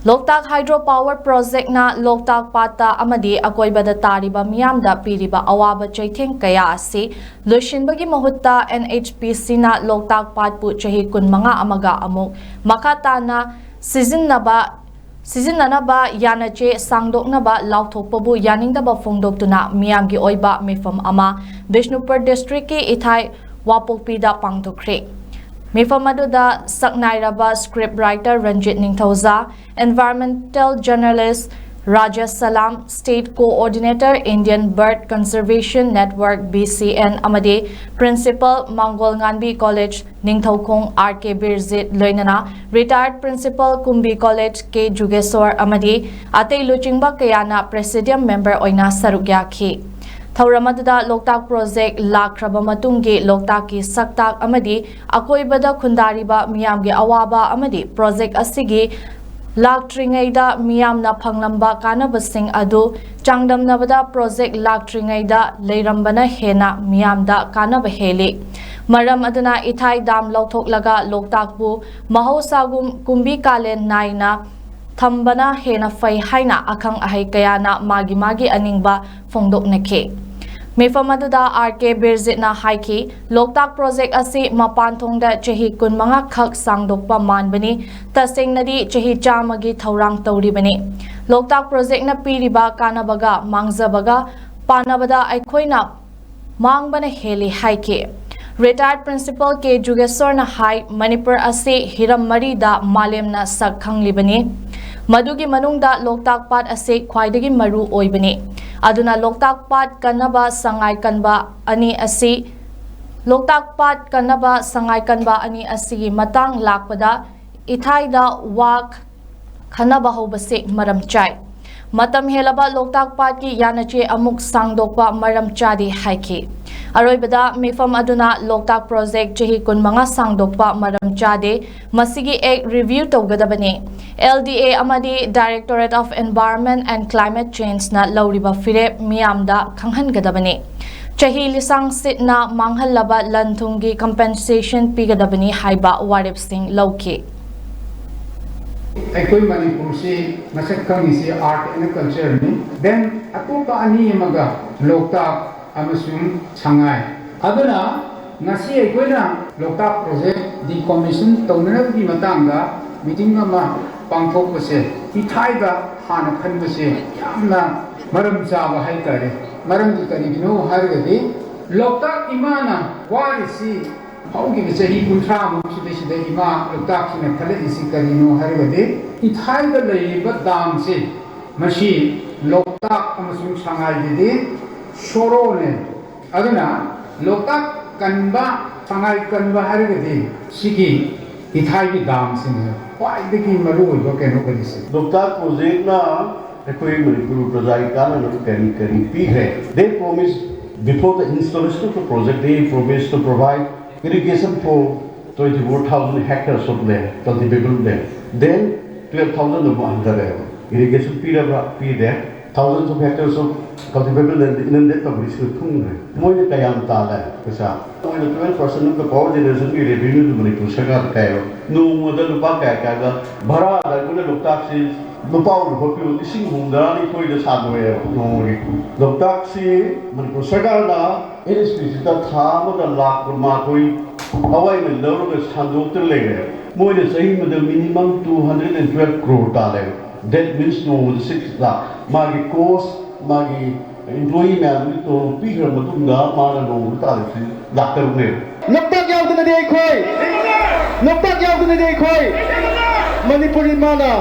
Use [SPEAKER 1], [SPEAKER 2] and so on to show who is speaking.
[SPEAKER 1] ꯂꯣꯛꯇꯥꯛ ꯍꯥꯏꯗ꯭ꯔꯣ ꯄꯥꯋꯔ ꯄ꯭ꯔꯣꯖꯦꯛꯅ ꯂꯣꯛꯇꯥꯛ ꯄꯥꯠꯇ ꯑꯃꯗꯤ ꯑꯀꯣꯏꯕꯗ ꯇꯥꯔꯤꯕ ꯃꯤꯌꯥꯝꯗ ꯄꯤꯔꯤꯕ ꯑꯋꯥꯕ ꯆꯩꯊꯦꯡ ꯀꯌꯥ ꯑꯁꯤ ꯂꯣꯏꯁꯤꯟꯕꯒꯤ ꯃꯍꯨꯠꯇ NHPCꯅ ꯂꯣꯛꯇꯥꯛ ꯄꯥꯠꯄꯨ ꯆꯍꯤ 15 ꯑꯃꯒ ꯑꯃꯨꯛ ꯃꯈꯥ ꯇꯥꯅ ꯁꯤꯖꯤꯟꯅꯅꯕ ꯌꯥꯅꯆꯦ ꯁꯥꯡꯗꯣꯛꯅꯕ ꯂꯥꯎꯊꯣꯛꯄꯕꯨ ꯌꯥꯅꯤꯡꯗꯕ ꯐꯣꯡꯗꯣꯛꯇꯨꯅ ꯃꯤꯌꯥꯝꯒꯤ ꯑꯣꯏꯕ ꯃꯤꯐꯝ ꯑꯃ ꯕꯤꯁꯅꯨꯄꯨꯔ ꯗꯤꯁꯇ꯭ꯔꯤꯛꯀꯤ ꯏꯊꯥꯏ ꯋꯥꯄꯣꯛꯄꯤꯗ ꯄꯥꯡꯊꯣꯛꯈ꯭ꯔꯦ꯫ ꯃꯤꯐꯝ ꯑꯗꯨꯗ ꯁꯛꯅꯥꯏꯔꯕ script writer Ranjit Ningthoujam, environmental journalist Rajesh Salam, state coordinator Indian bird conservation network BCN अमदे principal Mangolnganbi college Ningthoukhong RK Birjit लोइनना retired principal Kumbi college K Jugeshwar अमदे अतै लुचिंगबा कयाना प्रेसिडियम मेंबर ओइना सरुक याखी। थौरम अदुदा लोकताक प्रोजेक्ट लाख्रबा मतुंगी लोकताक की सक्ताक अमदि अकोइबदा खुंदारिबा मियामगी अवाबा अमदि प्रोजेक्ट असिगी लाक्ट्रिंगैदा मियामना फंगलंबा कानबसिंग अदु चांगदमनबदा प्रोजेक्ट लाक्ट्रिंगैदा लेरंबना हेना मियामदा कानब हेली। मरम अदुना इथाई दाम लौथोकलगा लोकताकबु महौसागुम कुंबी कालेन नाइना थंबना हेना फै हाइना अखंग अहै कयाना मागी मागी अनिंगबा फोंदोकनखे। मिफम अदुदा RK बिरजितना हाइकी लोकताक प्रोजेक्ट असी मपानथोंगदा चही 15 खक सांगदोकपा मानबनी तसेंगनदी चही 100 गी थौरांग तौरिबनी। लोकताक प्रोजेक्ट न पीरिबा कानबगा मांगजबगा पानबदा अखोइना मांगबना हेली हाइकी। रिटायर्ड प्रिंसिपल के जुगेश्वर हाई मणिपुर असी हिरम मरीदा मालेमना सक खंगलिबनी मदुगी मनुंगदा लोकताक पाट असे ख्वाइदगी मरु ओइबनी। अदुना लोकताक पाट कन्नबा संगाई कन्बा अनि असी लोकताक पाट कन्नबा संगाई कन्बा अनि असी मतांग लाकपदा इथाइदा वाक खनबा होबसे मरम चाय। मतम हेलबा लोकताक पाट की यानचे अमुक सांगदोकपा मरम चादी हाइकी। अरोइबदा मिफम अदुना लोकताक प्रोजेक्ट चही 15 सांगदोकपा मरम चादे मसिगी एक रिव्यू तौगदबने। LDA अमदी directorate of environment and climate change ना लौरिबा फिरेप मियामदा खंगहनगदबने। चही लिसांग सिटना मांगहलबा लनथुंगी कंपेंसेशन पीगदबनी हाइबा वारेप सिंह लौकी।
[SPEAKER 2] अखोई मणिपुर से मसक खंगी से आर्ट एंड कल्चर ने देन अतोपा अनि मगा लोकताक अमसुंग संगाई अदुना नसी अखोइना लोकताक प्रोजेक्ट डिकमिशन तौननबगी मतांगा मीटिंग अमा पांथोकपसे इथाइदा हाना खनबसे यामना मरम चाबा हाइतारे। मरम दि करिगिनो हारगदि लोकताक इमाना वारिसी हौगी चही 30 मुसिदे इमा लोकताक सिना खलदिसी करिनो हारगदि इथाइदा लैबा दामसे मसी लोकताक अमसुंग संगाइदि सोरोने अदुना लोकताक कन्बा संगाई कन्बा हारगदि सिगी इथाइगी दाम सिंह ख्वाइदगी मरुओइबा केनो करिसे।
[SPEAKER 3] लोकताक प्रोजेक्ट ना अखोई मणिपुर प्रजाई काना नो करी पीरे। They promised before the installation of the project they promised to provide irrigation for 24,000 hectares of land, cultivable land. Then 12,000 of under irrigation there. Thousands of hectares of cultivable land in the public thung. Moy kayam tala pesa. Moy 12% of the power generation we revenue to Manipur Sarkar kayo. No model lupa kaya ga bhara da kule loktak si lupa ur hopi ising humdani koi da sadwe no loktak si Manipur Sarkar da NHPC da thama da lakh ma koi awai mein lawro ga sandok te lege. Moy da sahi model minimum 212 crore tala. That means no 6 lakh. Magi cost, magi employee man to picture matunda mana no tarifi doctor ne.
[SPEAKER 4] Loktak yaudna de khoi. Loktak yaudna de khoi. Manipuri mana.